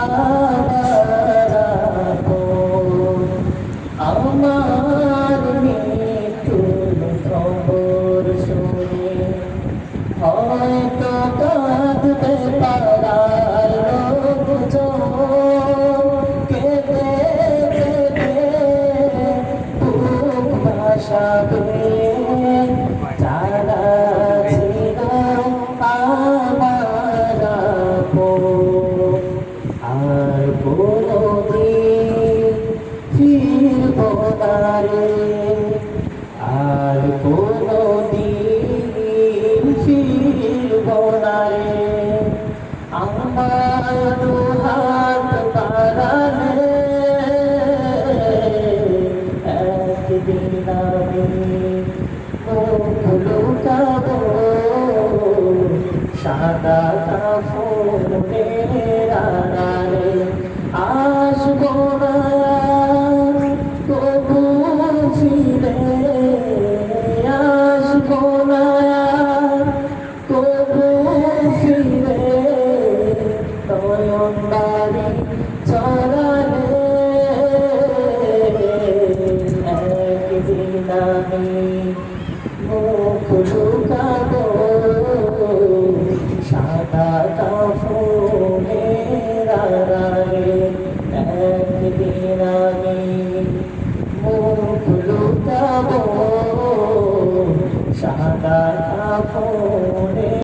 আমার আপন। আমার মৃত্যুর খবর শুনে হয়তো কাঁদবে পাড়ার লোকজন, কেঁদে কেঁদে বুক ভাসাবে যারা ছিল আমার আপন। আর কোনদিন ফিরব না রে, আর কোনদিন ফিরব না রে, আমার দুহাত বাড়ালে একদিন আমি মুখ লুকাবো সাদা কাফনে আড়ালে। আসবো না তবু ফিরে, আসবো না তবু ফিরে, নয়ন বাড়ি ছড়ালে একদিন আমি মুখ লুকাবো সাদা কাফনের আড়ালে।